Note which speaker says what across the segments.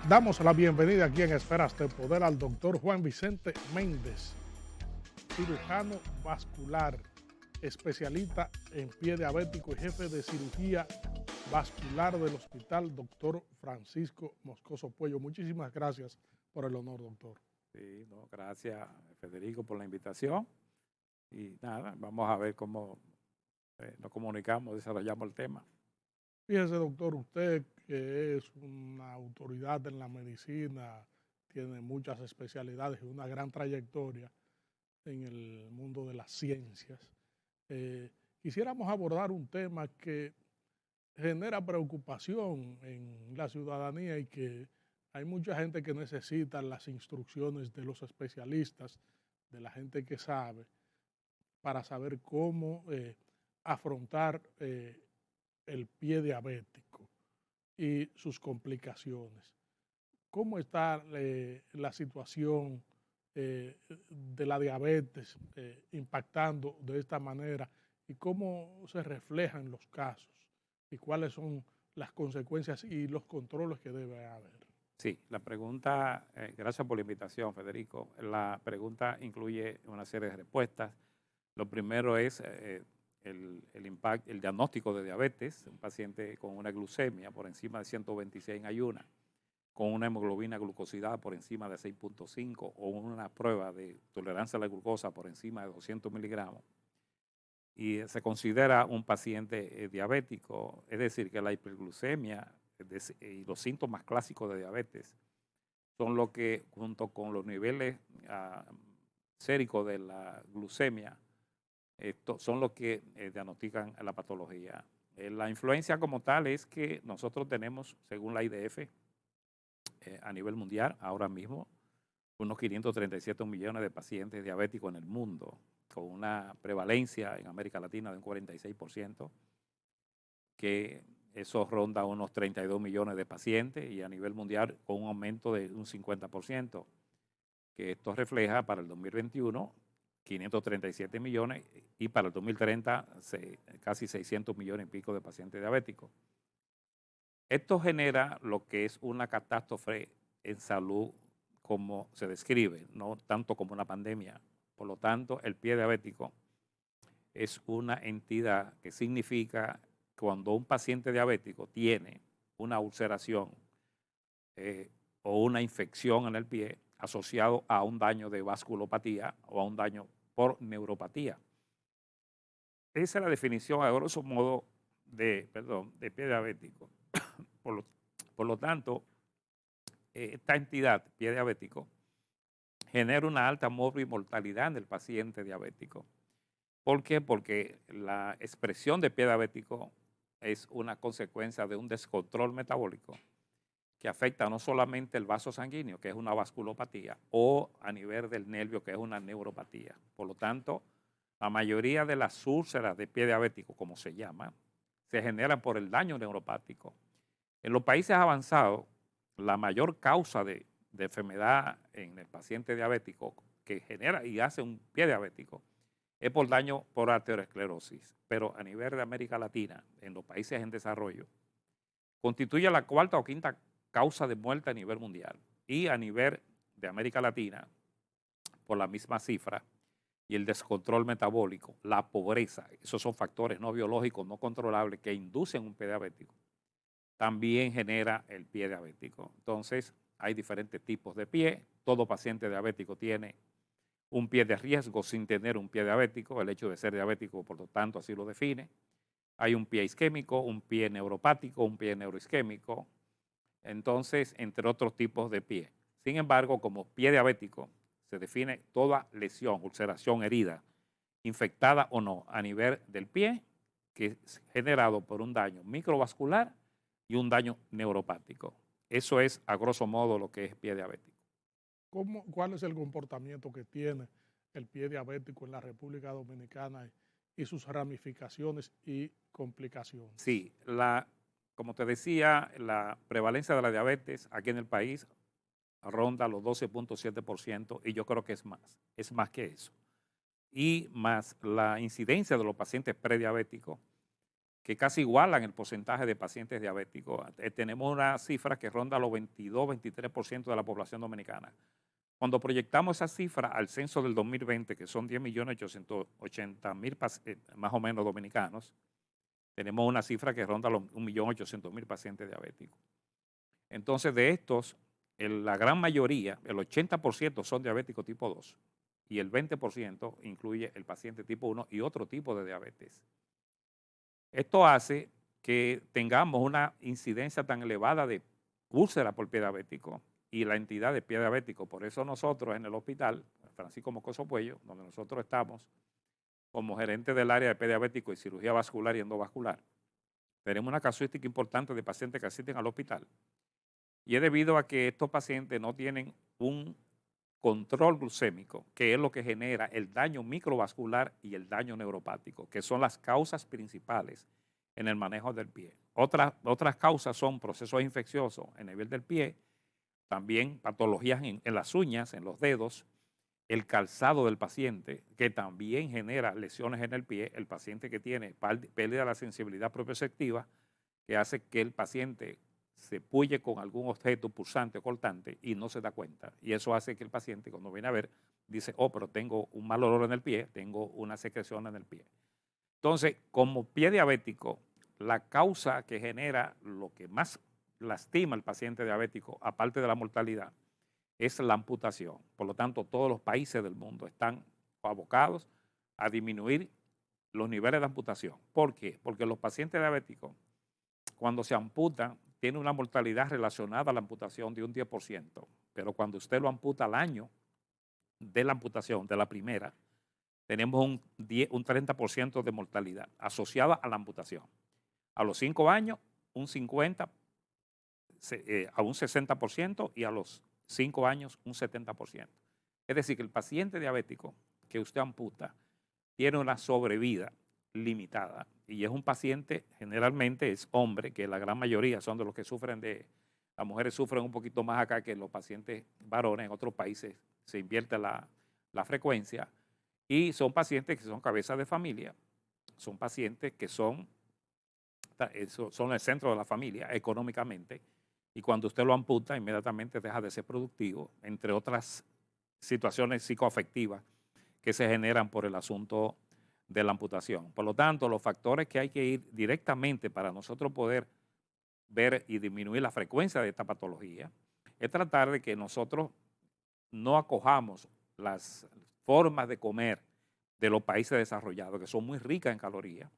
Speaker 1: Damos la bienvenida aquí en Esferas de Poder al doctor Juan Vicente Méndez, cirujano vascular, especialista en pie diabético y jefe de cirugía vascular del Hospital Doctor Francisco Moscoso Puello. Muchísimas gracias por el honor, doctor.
Speaker 2: Sí, no, gracias Federico por la invitación y nada, vamos a ver cómo nos comunicamos, desarrollamos el tema.
Speaker 1: Fíjese, doctor, usted que es una autoridad en la medicina, tiene muchas especialidades y una gran trayectoria en el mundo de las ciencias. Eh, Quisiéramos abordar un tema que genera preocupación en la ciudadanía y que hay mucha gente que necesita las instrucciones de los especialistas, de la gente que sabe, para saber cómo afrontar el pie diabético y sus complicaciones. ¿Cómo está la situación de la diabetes impactando de esta manera y cómo se reflejan los casos y cuáles son las consecuencias y los controles que debe haber?
Speaker 2: Sí, la pregunta, gracias por la invitación Federico, la pregunta incluye una serie de respuestas. Lo primero es el diagnóstico de diabetes, un paciente con una glucemia por encima de 126 en ayuna, con una hemoglobina glucosidada por encima de 6.5 o una prueba de tolerancia a la glucosa por encima de 200 miligramos y se considera un paciente diabético, es decir, que la hiperglucemia y los síntomas clásicos de diabetes son lo que, junto con los niveles séricos de la glucemia, son los que diagnostican la patología. La influencia como tal es que nosotros tenemos, según la IDF, a nivel mundial, ahora mismo, unos 537 millones de pacientes diabéticos en el mundo, con una prevalencia en América Latina de un 46%, que eso ronda unos 32 millones de pacientes y a nivel mundial con un aumento de un 50%, que esto refleja para el 2021 537 millones y para el 2030 casi 600 millones y pico de pacientes diabéticos. Esto genera lo que es una catástrofe en salud como se describe, no tanto como una pandemia. Por lo tanto, el pie diabético es una entidad que significa cuando un paciente diabético tiene una ulceración o una infección en el pie asociado a un daño de vasculopatía o a un daño por neuropatía. Esa es la definición a grosso modo de pie diabético. Por lo, por lo tanto, esta entidad, pie diabético, genera una alta mortalidad en el paciente diabético. ¿Por qué? Porque la expresión de pie diabético es una consecuencia de un descontrol metabólico que afecta no solamente el vaso sanguíneo, que es una vasculopatía, o a nivel del nervio, que es una neuropatía. Por lo tanto, la mayoría de las úlceras de pie diabético, como se llama, se generan por el daño neuropático. En los países avanzados, la mayor causa de enfermedad en el paciente diabético que genera y hace un pie diabético es por daño por arteriosclerosis. Pero a nivel de América Latina, en los países en desarrollo, constituye la cuarta o quinta causa de muerte a nivel mundial. Y a nivel de América Latina, por la misma cifra, y el descontrol metabólico, la pobreza, esos son factores no biológicos, no controlables que inducen un pie diabético, también genera el pie diabético. Entonces, hay diferentes tipos de pie. Todo paciente diabético tiene un pie de riesgo sin tener un pie diabético. El hecho de ser diabético, por lo tanto, así lo define. Hay un pie isquémico, un pie neuropático, un pie neuroisquémico. Entonces, entre otros tipos de pie. Sin embargo, como pie diabético, se define toda lesión, ulceración, herida, infectada o no, a nivel del pie, que es generado por un daño microvascular y un daño neuropático. Eso es, a grosso modo, lo que es pie diabético.
Speaker 1: ¿Cuál es el comportamiento que tiene el pie diabético en la República Dominicana y sus ramificaciones y complicaciones?
Speaker 2: Sí, como te decía, la prevalencia de la diabetes aquí en el país ronda los 12.7% y yo creo que es más que eso. Y más la incidencia de los pacientes prediabéticos que casi igualan el porcentaje de pacientes diabéticos. Tenemos una cifra que ronda los 22-23% de la población dominicana. Cuando proyectamos esa cifra al censo del 2020, que son 10.880.000 más o menos dominicanos, tenemos una cifra que ronda los 1.800.000 pacientes diabéticos. Entonces, de estos, la gran mayoría, el 80% son diabéticos tipo 2 y el 20% incluye el paciente tipo 1 y otro tipo de diabetes. Esto hace que tengamos una incidencia tan elevada de úlcera por pie diabético y la entidad de pie diabético. Por eso nosotros en el hospital Francisco Moscoso Puello, donde nosotros estamos como gerente del área de pie diabético y cirugía vascular y endovascular, tenemos una casuística importante de pacientes que asisten al hospital. Y es debido a que estos pacientes no tienen un control glucémico, que es lo que genera el daño microvascular y el daño neuropático, que son las causas principales en el manejo del pie. Otras causas son procesos infecciosos en el nivel del pie, también patologías en las uñas, en los dedos, el calzado del paciente, que también genera lesiones en el pie, el paciente que tiene pérdida de la sensibilidad propioceptiva, que hace que el paciente se puye con algún objeto pulsante o cortante y no se da cuenta. Y eso hace que el paciente, cuando viene a ver, dice, oh, pero tengo un mal olor en el pie, tengo una secreción en el pie. Entonces, como pie diabético, la causa que genera lo que más lastima al paciente diabético, aparte de la mortalidad, es la amputación. Por lo tanto, todos los países del mundo están abocados a disminuir los niveles de amputación. ¿Por qué? Porque los pacientes diabéticos, cuando se amputan, tienen una mortalidad relacionada a la amputación de un 10%, pero cuando usted lo amputa al año de la amputación, de la primera, tenemos un 30% de mortalidad asociada a la amputación. A los 5 años, un 50%, a un 60% y a los 5 años un 70%. Es decir, que el paciente diabético que usted amputa tiene una sobrevida limitada y es un paciente, generalmente es hombre, que la gran mayoría son de los que sufren las mujeres sufren un poquito más acá que los pacientes varones. En otros países se invierte la frecuencia y son pacientes que son cabezas de familia, son pacientes que son el centro de la familia económicamente, y cuando usted lo amputa inmediatamente deja de ser productivo, entre otras situaciones psicoafectivas que se generan por el asunto de la amputación. Por lo tanto, los factores que hay que ir directamente para nosotros poder ver y disminuir la frecuencia de esta patología es tratar de que nosotros no acojamos las formas de comer de los países desarrollados, que son muy ricas en calorías.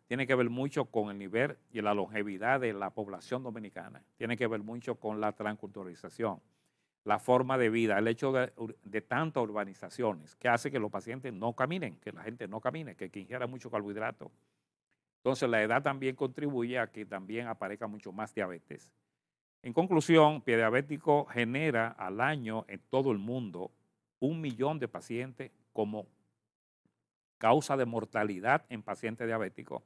Speaker 2: Tiene que ver mucho con el nivel y la longevidad de la población dominicana. Tiene que ver mucho con la transculturalización, la forma de vida, el hecho de tantas urbanizaciones que hace que los pacientes no caminen, que la gente no camine, que ingiera mucho carbohidrato. Entonces la edad también contribuye a que también aparezca mucho más diabetes. En conclusión, pie diabético genera al año en todo el mundo 1 millón de pacientes como causa de mortalidad en pacientes diabéticos.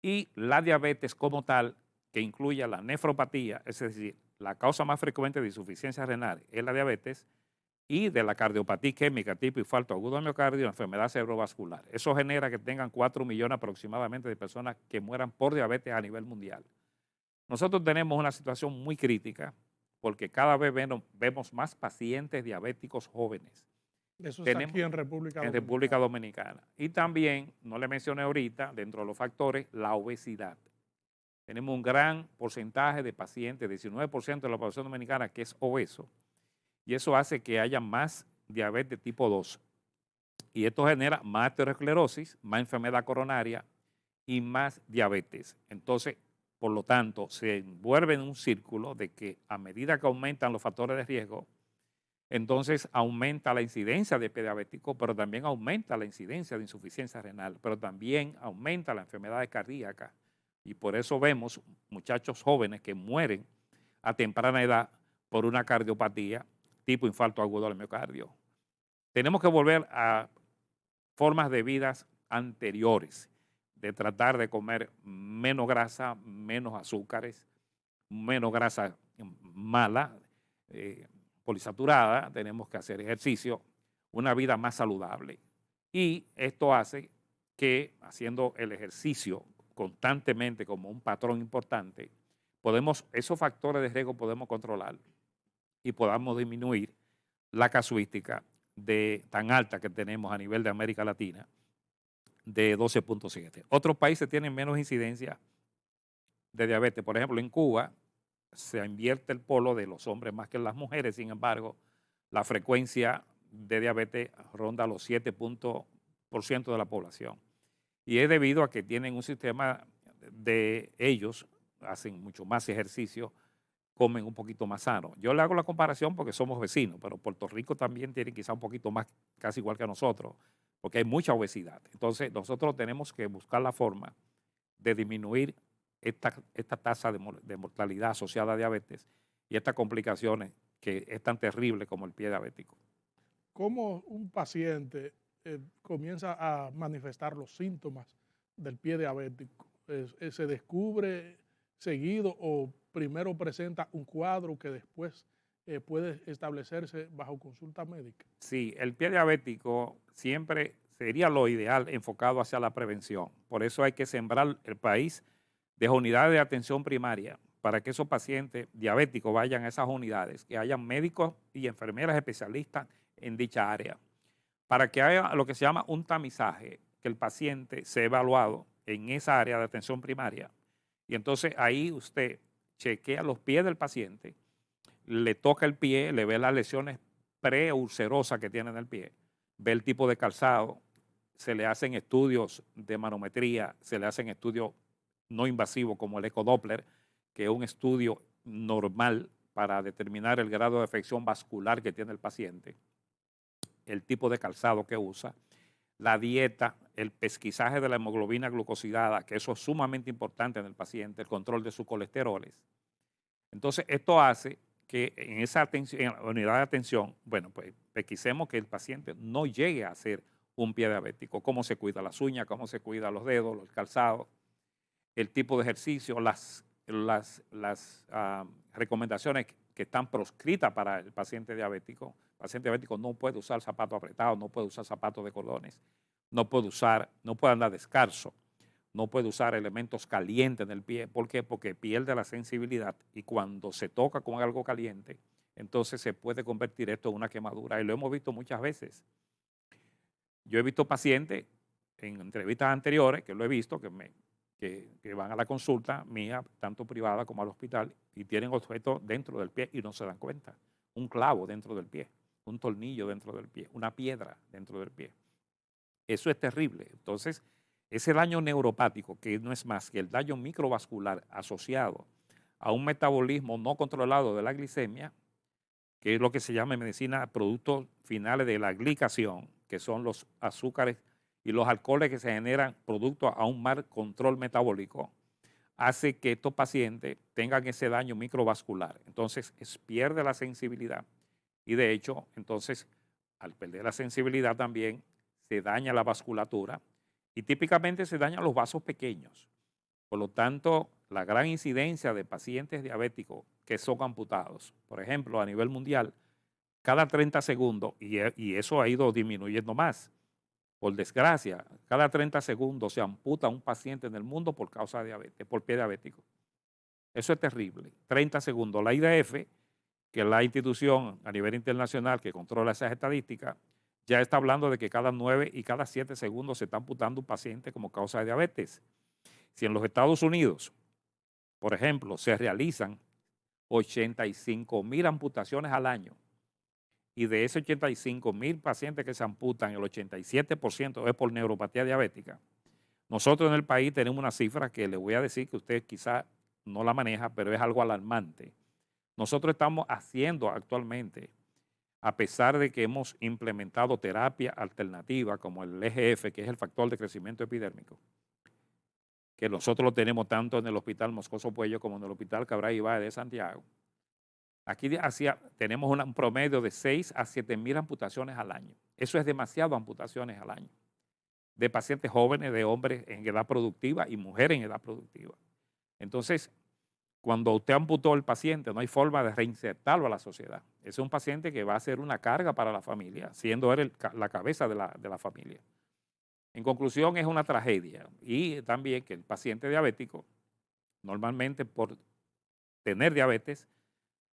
Speaker 2: Y la diabetes como tal, que incluye la nefropatía, es decir, la causa más frecuente de insuficiencia renal es la diabetes, y de la cardiopatía isquémica tipo infarto agudo de miocardio, enfermedad cerebrovascular. Eso genera que tengan 4 millones aproximadamente de personas que mueran por diabetes a nivel mundial. Nosotros tenemos una situación muy crítica porque cada vez vemos más pacientes diabéticos jóvenes.
Speaker 1: Eso es
Speaker 2: Tenemos
Speaker 1: aquí en República
Speaker 2: en
Speaker 1: Dominicana.
Speaker 2: República Dominicana. Y también, no le mencioné ahorita, dentro de los factores, la obesidad. Tenemos un gran porcentaje de pacientes, 19% de la población dominicana que es obeso, y eso hace que haya más diabetes tipo 2. Y esto genera más aterosclerosis, más enfermedad coronaria y más diabetes. Entonces, por lo tanto, se envuelve en un círculo de que a medida que aumentan los factores de riesgo, entonces aumenta la incidencia de pie diabético, pero también aumenta la incidencia de insuficiencia renal, pero también aumenta la enfermedad cardíaca. Y por eso vemos muchachos jóvenes que mueren a temprana edad por una cardiopatía tipo infarto agudo del miocardio. Tenemos que volver a formas de vidas anteriores, de tratar de comer menos grasa, menos azúcares, menos grasa mala, polisaturada. Tenemos que hacer ejercicio, una vida más saludable. Y esto hace que haciendo el ejercicio constantemente como un patrón importante, esos factores de riesgo podemos controlar y podamos disminuir la casuística tan alta que tenemos a nivel de América Latina de 12.7. Otros países tienen menos incidencia de diabetes. Por ejemplo, en Cuba se invierte el polo de los hombres más que las mujeres. Sin embargo, la frecuencia de diabetes ronda los 7% de la población. Y es debido a que tienen un sistema de ellos, hacen mucho más ejercicio, comen un poquito más sano. Yo le hago la comparación porque somos vecinos, pero Puerto Rico también tiene quizá un poquito más, casi igual que nosotros, porque hay mucha obesidad. Entonces, nosotros tenemos que buscar la forma de disminuir esta tasa de mortalidad asociada a diabetes y estas complicaciones que es tan terrible como el pie diabético.
Speaker 1: ¿Cómo un paciente comienza a manifestar los síntomas del pie diabético? ¿Se descubre seguido o primero presenta un cuadro que después puede establecerse bajo consulta médica?
Speaker 2: Sí, el pie diabético siempre sería lo ideal enfocado hacia la prevención. Por eso hay que sembrar el país de unidades de atención primaria para que esos pacientes diabéticos vayan a esas unidades, que hayan médicos y enfermeras especialistas en dicha área, para que haya lo que se llama un tamizaje, que el paciente sea evaluado en esa área de atención primaria. Y entonces ahí usted chequea los pies del paciente, le toca el pie, le ve las lesiones preulcerosas que tiene en el pie, ve el tipo de calzado, se le hacen estudios de manometría, se le hacen estudios no invasivos como el ecodoppler, que es un estudio normal para determinar el grado de afección vascular que tiene el paciente, el tipo de calzado que usa, la dieta, el pesquisaje de la hemoglobina glucosidada, que eso es sumamente importante en el paciente, el control de sus colesteroles. Entonces, esto hace que en esa atención, en la unidad de atención, bueno, pues pesquisemos que el paciente no llegue a ser un pie diabético, cómo se cuida las uñas, cómo se cuida los dedos, los calzados, el tipo de ejercicio, las recomendaciones que están proscritas para el paciente diabético. El paciente diabético no puede usar zapatos apretados, no puede usar zapatos de cordones, no puede andar descalzo, no puede usar elementos calientes en el pie. ¿Por qué? Porque pierde la sensibilidad y cuando se toca con algo caliente, entonces se puede convertir esto en una quemadura. Y lo hemos visto muchas veces. Yo he visto pacientes en entrevistas anteriores, que lo he visto, que van a la consulta mía, tanto privada como al hospital, y tienen objetos dentro del pie y no se dan cuenta. Un clavo dentro del pie, un tornillo dentro del pie, una piedra dentro del pie. Eso es terrible. Entonces, ese daño neuropático, que no es más que el daño microvascular asociado a un metabolismo no controlado de la glicemia, que es lo que se llama en medicina productos finales de la glicación, que son los azúcares y los alcoholes que se generan producto a un mal control metabólico, hace que estos pacientes tengan ese daño microvascular. Entonces, pierde la sensibilidad y de hecho, entonces, al perder la sensibilidad también se daña la vasculatura y típicamente se dañan los vasos pequeños. Por lo tanto, la gran incidencia de pacientes diabéticos que son amputados, por ejemplo, a nivel mundial, cada 30 segundos, y eso ha ido disminuyendo más, por desgracia, cada 30 segundos se amputa un paciente en el mundo por causa de diabetes, por pie diabético. Eso es terrible. 30 segundos. La IDF, que es la institución a nivel internacional que controla esas estadísticas, ya está hablando de que cada 9 y cada 7 segundos se está amputando un paciente como causa de diabetes. Si en los Estados Unidos, por ejemplo, se realizan 85,000 amputaciones al año, y de esos 85,000 pacientes que se amputan, el 87% es por neuropatía diabética. Nosotros en el país tenemos una cifra que le voy a decir que usted quizá no la maneja, pero es algo alarmante. Nosotros estamos haciendo actualmente, a pesar de que hemos implementado terapia alternativa como el EGF, que es el factor de crecimiento epidérmico, que nosotros lo tenemos tanto en el Hospital Moscoso Puello como en el Hospital Cabral Ibáez de Santiago. Aquí tenemos un promedio de 6 a 7,000 amputaciones al año. Eso es demasiado amputaciones al año. De pacientes jóvenes, de hombres en edad productiva y mujeres en edad productiva. Entonces, cuando usted amputó al paciente, no hay forma de reinsertarlo a la sociedad. Es un paciente que va a ser una carga para la familia, siendo él la cabeza de la familia. En conclusión, es una tragedia. Y también que el paciente diabético, normalmente por tener diabetes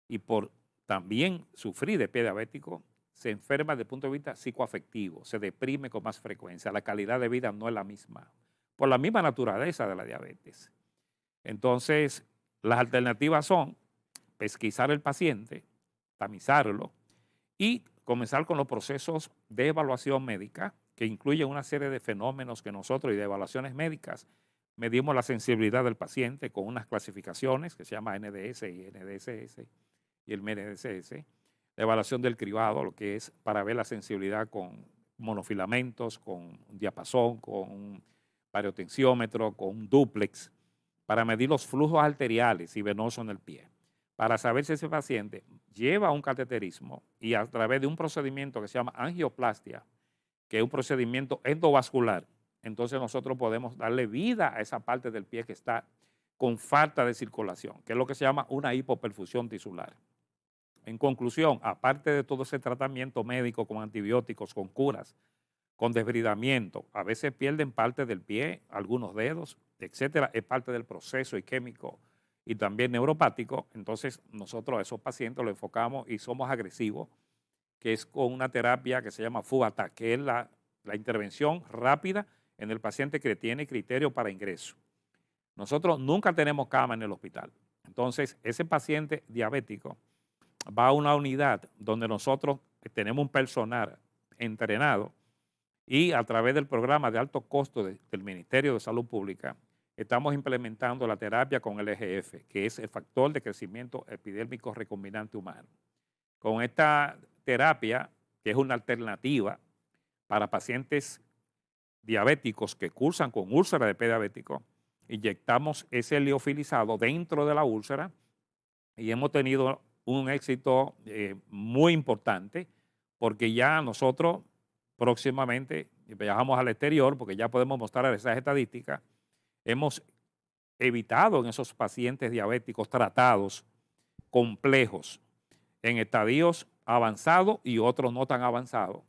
Speaker 2: y por también sufrir de pie diabético, se enferma desde el punto de vista psicoafectivo, se deprime con más frecuencia, la calidad de vida no es la misma, por la misma naturaleza de la diabetes. Entonces, las alternativas son pesquisar el paciente, tamizarlo y comenzar con los procesos de evaluación médica, que incluyen una serie de fenómenos que nosotros y de evaluaciones médicas medimos la sensibilidad del paciente con unas clasificaciones que se llama NDS y NDSS y el MNDSS, la evaluación del cribado, lo que es para ver la sensibilidad con monofilamentos, con un diapasón, con un variotensiómetro, con un dúplex, para medir los flujos arteriales y venosos en el pie, para saber si ese paciente lleva un cateterismo y a través de un procedimiento que se llama angioplastia, que es un procedimiento endovascular, entonces nosotros podemos darle vida a esa parte del pie que está con falta de circulación, que es lo que se llama una hipoperfusión tisular. En conclusión, aparte de todo ese tratamiento médico con antibióticos, con curas, con desbridamiento, a veces pierden parte del pie, algunos dedos, etcétera, es parte del proceso isquémico y también neuropático. Entonces, nosotros a esos pacientes los enfocamos y somos agresivos, que es con una terapia que se llama FUATA, que es la intervención rápida en el paciente que tiene criterio para ingreso. Nosotros nunca tenemos cama en el hospital. Entonces, ese paciente diabético va a una unidad donde nosotros tenemos un personal entrenado y a través del programa de alto costo del Ministerio de Salud Pública estamos implementando la terapia con el EGF, que es el factor de crecimiento epidérmico recombinante humano. Con esta terapia, que es una alternativa para pacientes diabéticos que cursan con úlcera de pie diabético, inyectamos ese liofilizado dentro de la úlcera y hemos tenido un éxito muy importante porque ya nosotros próximamente viajamos al exterior porque ya podemos mostrar esas estadísticas. Hemos evitado en esos pacientes diabéticos tratados complejos en estadios avanzados y otros no tan avanzados,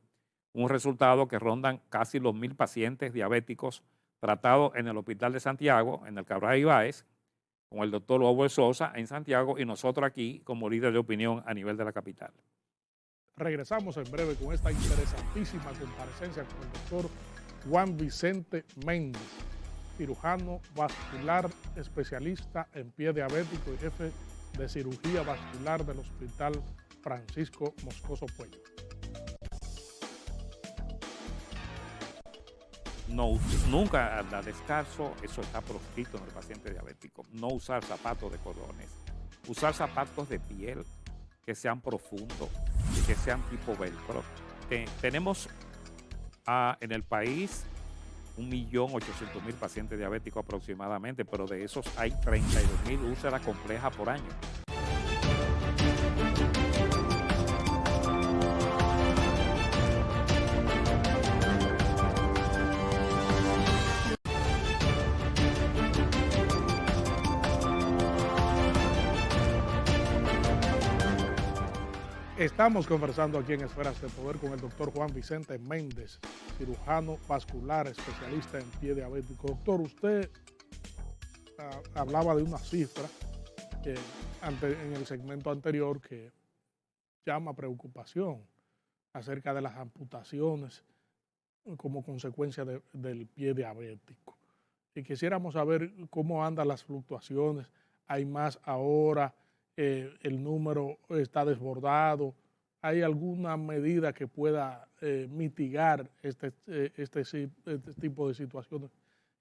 Speaker 2: un resultado que rondan casi los 1.000 pacientes diabéticos tratados en el Hospital de Santiago, en el Cabral Ibáez, con el doctor Lobo Sosa en Santiago y nosotros aquí como líder de opinión a nivel de la capital.
Speaker 1: Regresamos en breve con esta interesantísima comparecencia con el doctor Juan Vicente Méndez, cirujano vascular, especialista en pie diabético y jefe de cirugía vascular del Hospital Francisco Moscoso Puello.
Speaker 2: No, nunca anda descalzo, eso está proscrito en el paciente diabético. No usar zapatos de cordones, usar zapatos de piel que sean profundos, que sean tipo velcro. Tenemos en el país 1.800.000 pacientes diabéticos aproximadamente, pero de esos hay 32.000 úlceras complejas por año.
Speaker 1: Estamos conversando aquí en Esferas de Poder con el doctor Juan Vicente Méndez, cirujano vascular, especialista en pie diabético. Doctor, usted hablaba de una cifra en el segmento anterior que llama preocupación acerca de las amputaciones como consecuencia del pie diabético. Y quisiéramos saber cómo andan las fluctuaciones. ¿Hay más ahora? ¿El número está desbordado? ¿Hay alguna medida que pueda mitigar este tipo de situaciones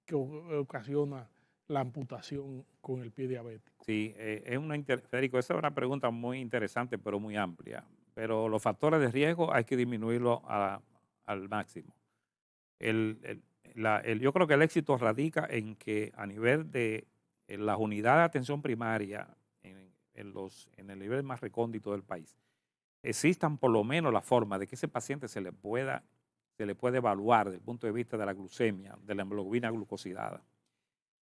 Speaker 1: que ocasiona la amputación con el pie diabético?
Speaker 2: Sí, Federico, esa es una pregunta muy interesante, pero muy amplia. Pero los factores de riesgo hay que disminuirlo al máximo. Yo creo que el éxito radica en que a nivel de las unidades de atención primaria, en el nivel más recóndito del país, existan por lo menos la forma de que ese paciente se le puede evaluar desde el punto de vista de la glucemia, de la hemoglobina glucosidada.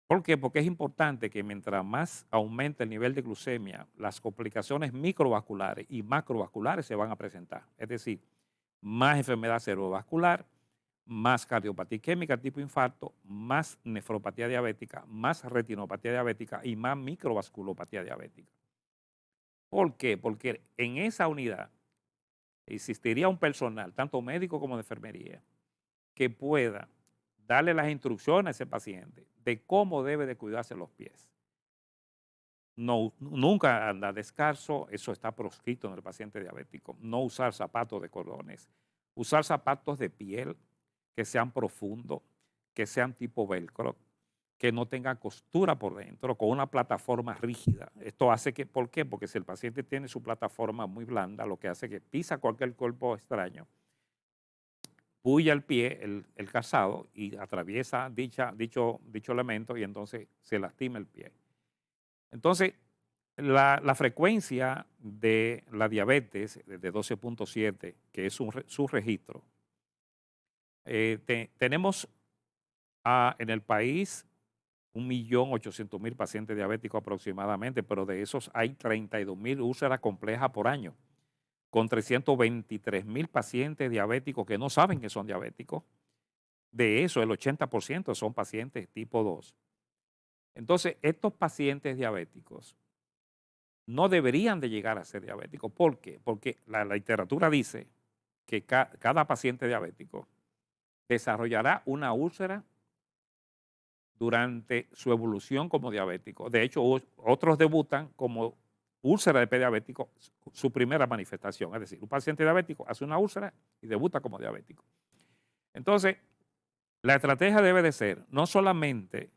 Speaker 2: ¿Por qué? Porque es importante que mientras más aumente el nivel de glucemia, las complicaciones microvasculares y macrovasculares se van a presentar. Es decir, más enfermedad cerebrovascular, más cardiopatía isquémica tipo infarto, más nefropatía diabética, más retinopatía diabética y más microvasculopatía diabética. ¿Por qué? Porque en esa unidad existiría un personal, tanto médico como de enfermería, que pueda darle las instrucciones a ese paciente de cómo debe de cuidarse los pies. No, nunca andar descalzo, eso está proscrito en el paciente diabético. No usar zapatos de cordones, usar zapatos de piel que sean profundos, que sean tipo velcro, que no tengan costura por dentro, con una plataforma rígida. Esto hace que, ¿por qué? Porque si el paciente tiene su plataforma muy blanda, lo que hace que pisa cualquier cuerpo extraño, puya el pie, el calzado, y atraviesa dicho elemento y entonces se lastima el pie. Entonces, la frecuencia de la diabetes de 12.7, que es su registro, tenemos en el país 1.800.000 pacientes diabéticos aproximadamente, pero de esos hay 32.000 úlceras complejas por año, con 323.000 pacientes diabéticos que no saben que son diabéticos. De eso, el 80% son pacientes tipo 2. Entonces, estos pacientes diabéticos no deberían de llegar a ser diabéticos. ¿Por qué? Porque la literatura dice que cada paciente diabético desarrollará una úlcera durante su evolución como diabético. De hecho, otros debutan como úlcera de pie diabético, su primera manifestación. Es decir, un paciente diabético hace una úlcera y debuta como diabético. Entonces, la estrategia debe de ser no solamente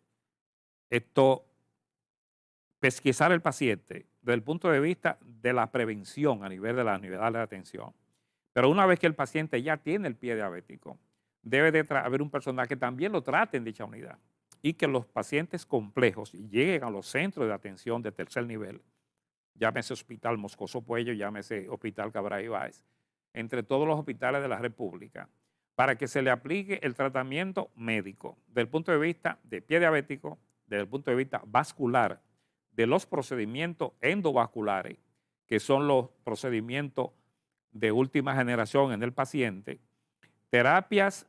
Speaker 2: pesquisar el paciente desde el punto de vista de la prevención a nivel de la unidad de atención, pero una vez que el paciente ya tiene el pie diabético, debe de haber un personal que también lo trate en dicha unidad y que los pacientes complejos lleguen a los centros de atención de tercer nivel, llámese Hospital Moscoso Puello, llámese Hospital Cabral Ibáez, entre todos los hospitales de la República, para que se le aplique el tratamiento médico desde el punto de vista de pie diabético, desde el punto de vista vascular, de los procedimientos endovasculares, que son los procedimientos de última generación en el paciente, terapias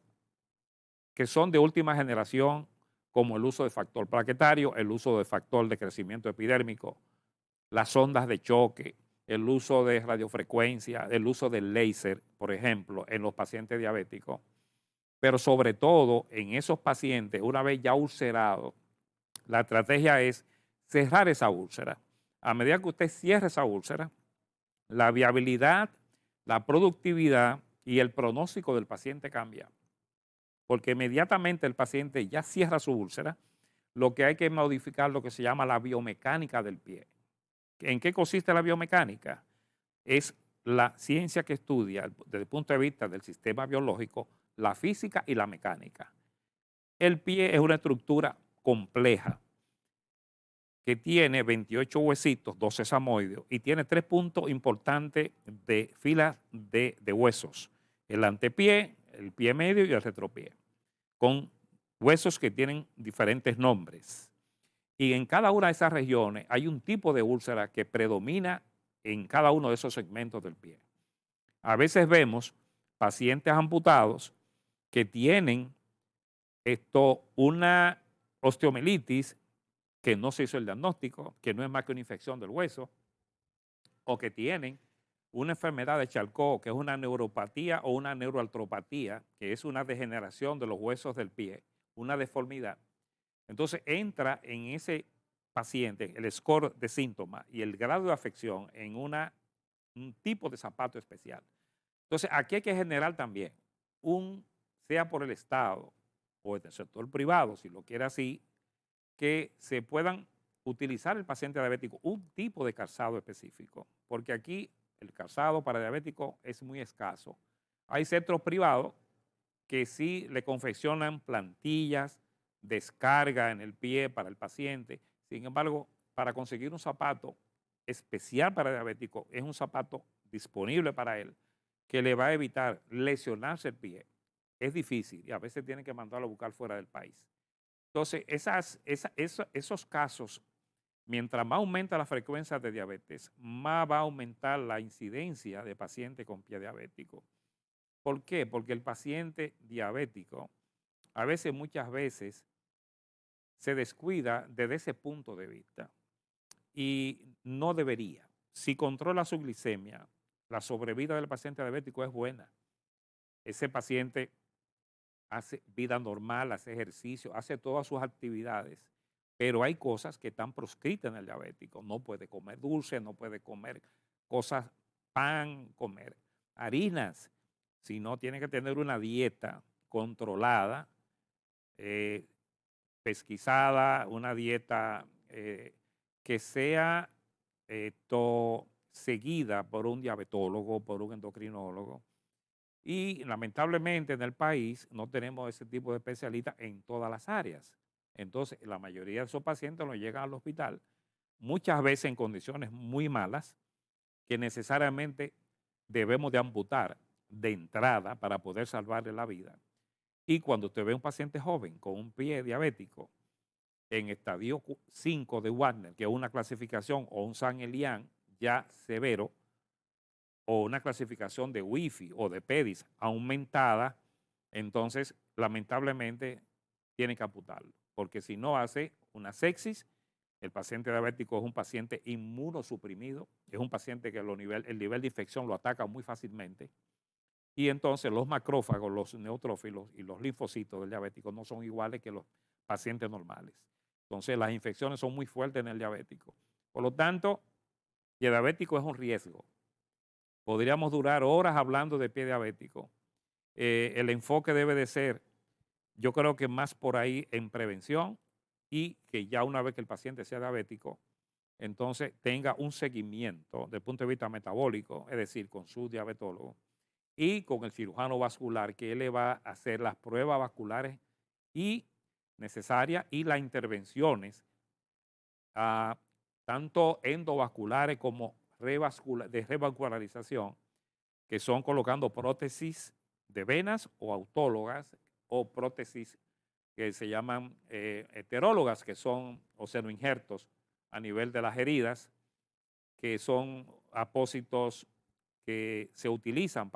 Speaker 2: que son de última generación, como el uso de factor plaquetario, el uso de factor de crecimiento epidérmico, las ondas de choque, el uso de radiofrecuencia, el uso del láser, por ejemplo, en los pacientes diabéticos, pero sobre todo en esos pacientes, una vez ya ulcerados, la estrategia es cerrar esa úlcera. A medida que usted cierre esa úlcera, la viabilidad, la productividad y el pronóstico del paciente cambia. Porque inmediatamente el paciente ya cierra su úlcera, lo que hay que modificar lo que se llama la biomecánica del pie. ¿En qué consiste la biomecánica? Es la ciencia que estudia desde el punto de vista del sistema biológico, la física y la mecánica. El pie es una estructura compleja que tiene 28 huesitos, 12 sesamoides, y tiene 3 puntos importantes de filas de huesos: el antepié, el pie medio y el retropié, con huesos que tienen diferentes nombres. Y en cada una de esas regiones hay un tipo de úlcera que predomina en cada uno de esos segmentos del pie. A veces vemos pacientes amputados que tienen una osteomielitis que no se hizo el diagnóstico, que no es más que una infección del hueso, o que tienen una enfermedad de Charcot, que es una neuropatía o una neuroartropatía, que es una degeneración de los huesos del pie, una deformidad. Entonces entra en ese paciente el score de síntomas y el grado de afección en un tipo de zapato especial. Entonces aquí hay que generar también sea por el Estado o el sector privado, si lo quiere así, que se puedan utilizar el paciente diabético un tipo de calzado específico, porque aquí el calzado para diabéticos es muy escaso. Hay centros privados que sí le confeccionan plantillas, descarga en el pie para el paciente. Sin embargo, para conseguir un zapato especial para diabético, es un zapato disponible para él que le va a evitar lesionarse el pie. Es difícil y a veces tienen que mandarlo a buscar fuera del país. Entonces, esos casos, mientras más aumenta la frecuencia de diabetes, más va a aumentar la incidencia de pacientes con pie diabético. ¿Por qué? Porque el paciente diabético muchas veces se descuida desde ese punto de vista y no debería. Si controla su glicemia, la sobrevida del paciente diabético es buena. Ese paciente hace vida normal, hace ejercicio, hace todas sus actividades, pero hay cosas que están proscritas en el diabético. No puede comer dulce, no puede comer cosas, pan, comer harinas, sino tiene que tener una dieta controlada, eh, pesquisada, una dieta que sea seguida por un diabetólogo, por un endocrinólogo. Y lamentablemente en el país no tenemos ese tipo de especialistas en todas las áreas. Entonces, la mayoría de esos pacientes no llegan al hospital, muchas veces en condiciones muy malas, que necesariamente debemos de amputar de entrada para poder salvarle la vida. Y cuando usted ve un paciente joven con un pie diabético en estadio 5 de Wagner, que es una clasificación, o un San Elian ya severo, o una clasificación de Wi-Fi o de PEDIS aumentada, entonces lamentablemente tiene que amputarlo, porque si no hace una sepsis, el paciente diabético es un paciente inmunosuprimido, es un paciente que el nivel de infección lo ataca muy fácilmente, y entonces los macrófagos, los neutrófilos y los linfocitos del diabético no son iguales que los pacientes normales. Entonces las infecciones son muy fuertes en el diabético. Por lo tanto, el diabético es un riesgo. Podríamos durar horas hablando de pie diabético. El enfoque debe de ser, yo creo que más por ahí en prevención, y que ya una vez que el paciente sea diabético, entonces tenga un seguimiento desde el punto de vista metabólico, es decir, con su diabetólogo y con el cirujano vascular, que él le va a hacer las pruebas vasculares y necesarias y las intervenciones, tanto endovasculares como de revascularización, que son colocando prótesis de venas o autólogas, o prótesis que se llaman heterólogas, que son senoinjertos a nivel de las heridas, que son apósitos que se utilizan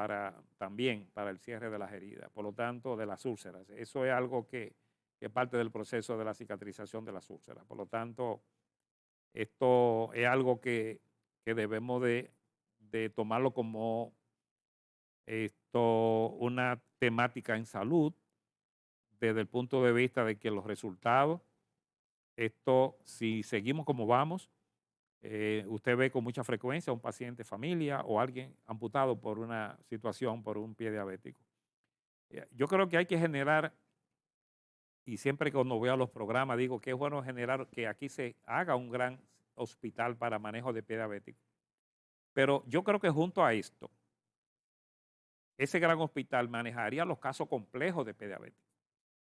Speaker 2: también para el cierre de las heridas, por lo tanto de las úlceras. Eso es algo que es parte del proceso de la cicatrización de las úlceras. Por lo tanto, esto es algo que debemos de tomarlo como una temática en salud, desde el punto de vista de que los resultados, si seguimos como vamos, usted ve con mucha frecuencia a un paciente, familia o alguien amputado por una situación, por un pie diabético. Yo creo que hay que generar, y siempre cuando voy a los programas digo que es bueno generar que aquí se haga un gran hospital para manejo de pie diabético. Pero yo creo que junto a esto, ese gran hospital manejaría los casos complejos de pie diabético.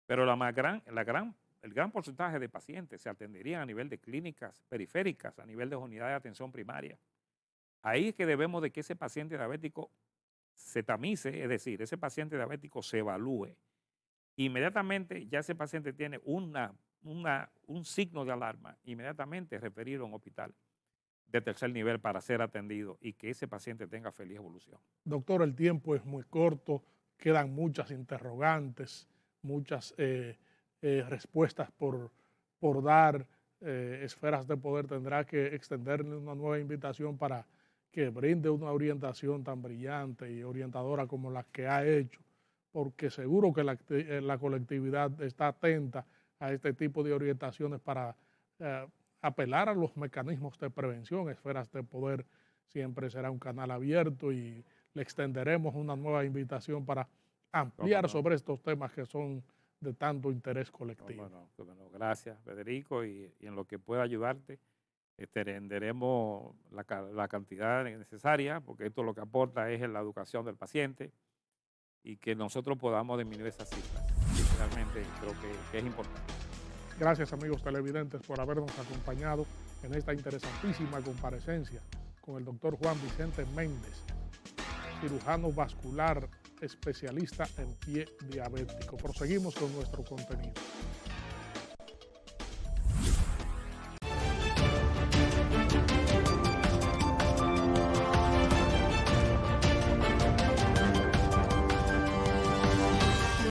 Speaker 2: Pero el gran porcentaje de pacientes se atenderían a nivel de clínicas periféricas, a nivel de unidades de atención primaria. Ahí es que debemos de que ese paciente diabético se tamice, es decir, ese paciente diabético se evalúe. Inmediatamente ya ese paciente tiene un signo de alarma, inmediatamente referirlo a un hospital de tercer nivel para ser atendido y que ese paciente tenga feliz evolución.
Speaker 1: Doctor, el tiempo es muy corto, quedan muchas interrogantes, muchas respuestas por dar. Esferas de Poder tendrá que extenderle una nueva invitación para que brinde una orientación tan brillante y orientadora como la que ha hecho, porque seguro que la colectividad está atenta a este tipo de orientaciones para apelar a los mecanismos de prevención. Esferas de Poder siempre será un canal abierto y le extenderemos una nueva invitación para ampliar sobre estos temas que son de tanto interés colectivo.
Speaker 2: Bueno, gracias, Federico, y en lo que pueda ayudarte, extenderemos la cantidad necesaria, porque esto lo que aporta es la educación del paciente y que nosotros podamos disminuir esas cifras. Realmente creo que es importante.
Speaker 1: Gracias, amigos televidentes, por habernos acompañado en esta interesantísima comparecencia con el doctor Juan Vicente Méndez, cirujano vascular, especialista en pie diabético. Proseguimos con nuestro contenido.